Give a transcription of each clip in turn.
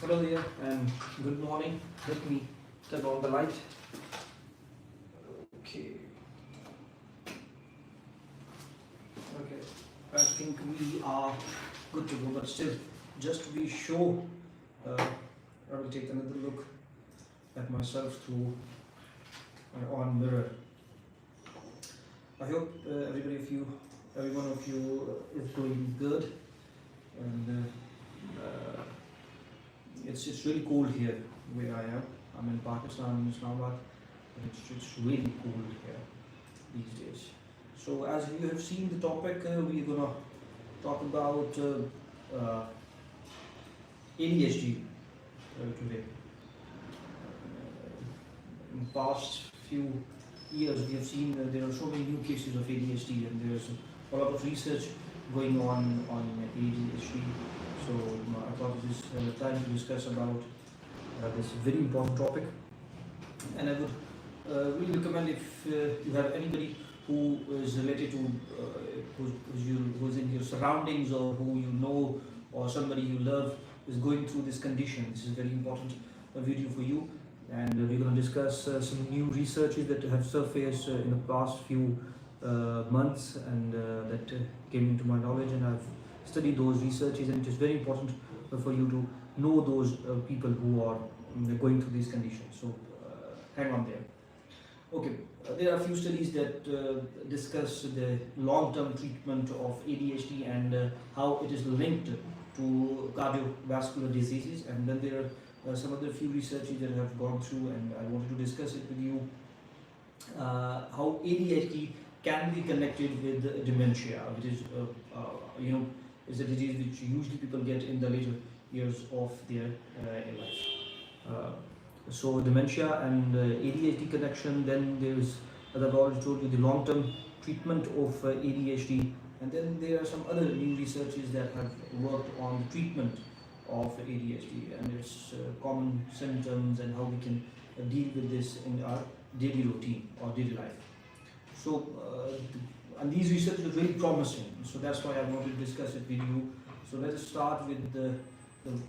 Hello there and good morning. Let me turn on the light. Okay. Okay. I think we are good to go, but still, just to be sure, I will take another look at myself through my own mirror. I hope every one of you is doing good, and it's really cold here where I am. I'm in Pakistan, in Islamabad, but it's really cold here these days. So as you have seen the topic, we're gonna talk about ADHD today. In the past few years, we have seen there are so many new cases of ADHD, and there's a lot of research going on ADHD. So I thought it is time to discuss about this very important topic, and I would really recommend if you have anybody who is related to who's in your surroundings, or who you know, or somebody you love is going through this condition. This is a very important video for you, and we're going to discuss some new researches that have surfaced in the past few months, and that came into my knowledge, and I've studied those researches, and it is very important for you to know those people who are going through these conditions. So hang on there. Okay, there are a few studies that discuss the long-term treatment of ADHD and how it is linked to cardiovascular diseases, and then there are some other few researches that have gone through, and I wanted to discuss it with you. How ADHD can be connected with dementia, which is is a disease which usually people get in the later years of their life. So dementia and ADHD connection. Then there's, as I've already told you, the long-term treatment of ADHD, and then there are some other new researches that have worked on the treatment of ADHD and its common symptoms, and how we can deal with this in our daily routine or daily life. So and these research is really promising, so that's why I wanted to discuss it with you. So let us start with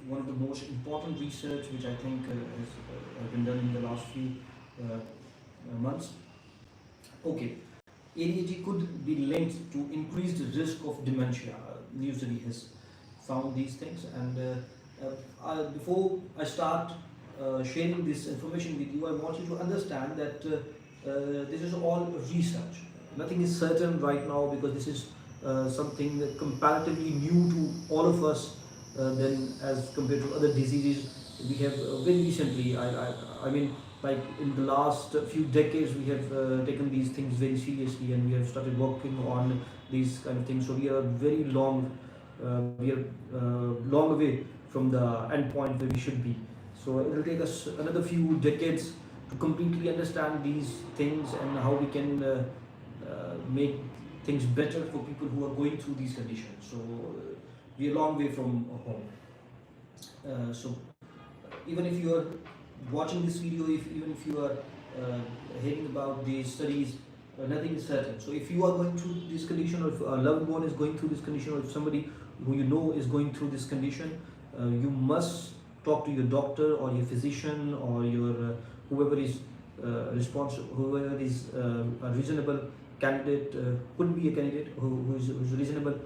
one of the most important research which I think has been done in the last few months. Okay, ADHD could be linked to increased risk of dementia. New study has found these things, and before I start sharing this information with you, I want you to understand that this is all research. Nothing is certain right now, because this is something that comparatively new to all of us, than as compared to other diseases. We have very recently, I mean, like in the last few decades, we have taken these things very seriously, and we have started working on these kind of things. So we are very long, long away from the end point where we should be. So it will take us another few decades to completely understand these things, and how we can make things better for people who are going through these conditions. So we are a long way from home. So even if you are watching this video, even if you are hearing about these studies, nothing is certain. So if you are going through this condition, or if a loved one is going through this condition, or if somebody who you know is going through this condition, you must talk to your doctor or your physician, or your whoever is responsible, whoever is a reasonable candidate, could be a candidate who's a reasonable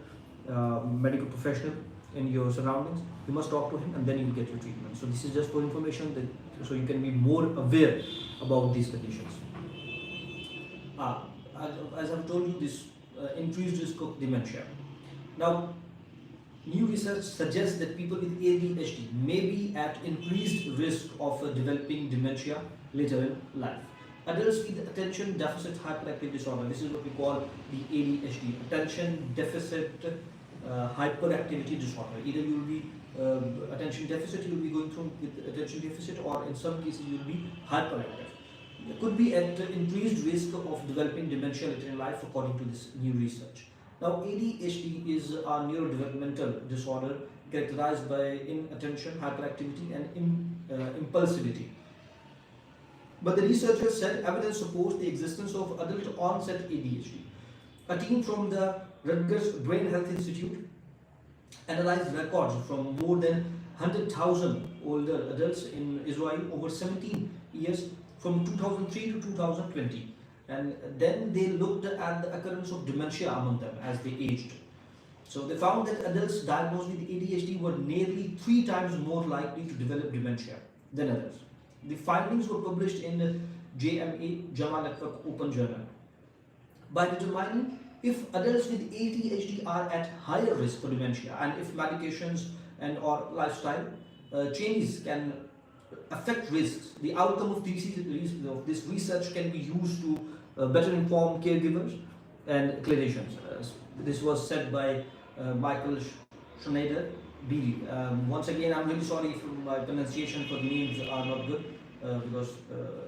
medical professional in your surroundings. You must talk to him, and then you will get your treatment. So this is just for information, that so you can be more aware about these conditions. As I've told you, this increased risk of dementia. Now, new research suggests that people with ADHD may be at increased risk of developing dementia later in life. Adults with attention deficit hyperactive disorder, this is what we call the ADHD, attention deficit hyperactivity disorder. Either you will be attention deficit, you will be going through with attention deficit, or in some cases you will be hyperactive. It could be at increased risk of developing dementia later in life, according to this new research. Now, ADHD is a neurodevelopmental disorder characterized by inattention, hyperactivity, and impulsivity. But the researchers said evidence supports the existence of adult onset ADHD. A team from the Rutgers Brain Health Institute analyzed records from more than 100,000 older adults in Israel over 17 years from 2003 to 2020. And then they looked at the occurrence of dementia among them as they aged. So they found that adults diagnosed with ADHD were nearly 3 times more likely to develop dementia than others. The findings were published in JMA, JAMA Network Open Journal. By determining if adults with ADHD are at higher risk for dementia and if medications and or lifestyle changes can affect risks, the outcome of this research can be used to better inform caregivers and clinicians. This was said by Michael Schneider, BD. Once again, I'm really sorry if my pronunciation for the names are not good because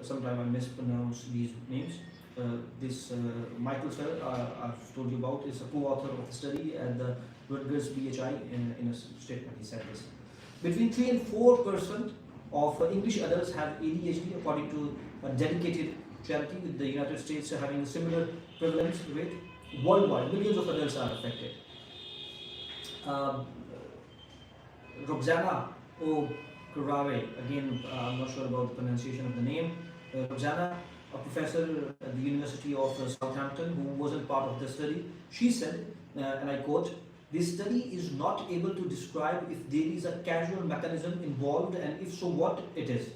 sometimes I mispronounce these names. This Michael sir, I've told you about, is a co-author of the study at the Rutgers BHI in a statement. He said this. Between 3 and 4% of English adults have ADHD, according to a dedicated charity, with the United States having a similar prevalence rate. Worldwide, millions of adults are affected. Roxana O'Carare, again, I'm not sure about the pronunciation of the name. Roxana, a professor at the University of Southampton, who wasn't part of the study, she said, and I quote, "This study is not able to describe if there is a causal mechanism involved, and if so, what it is.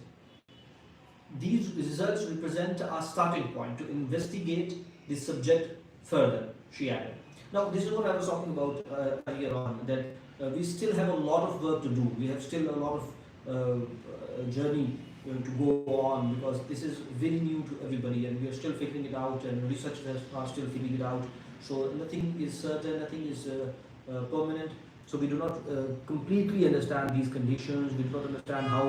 These results represent a starting point to investigate this subject further," she added. Now, this is what I was talking about earlier on, that we still have a lot of work to do. We have still a lot of journey to go on, because this is very new to everybody and we are still figuring it out, and researchers are still figuring it out. So nothing is certain, nothing is permanent. So we do not completely understand these conditions. We do not understand how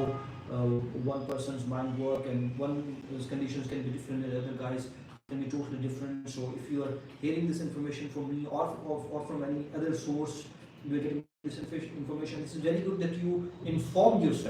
one person's mind work, and one's conditions can be different than other guys can be totally different. So if you are hearing this information from me or from any other source, you are getting this information, it's very good that you inform yourself.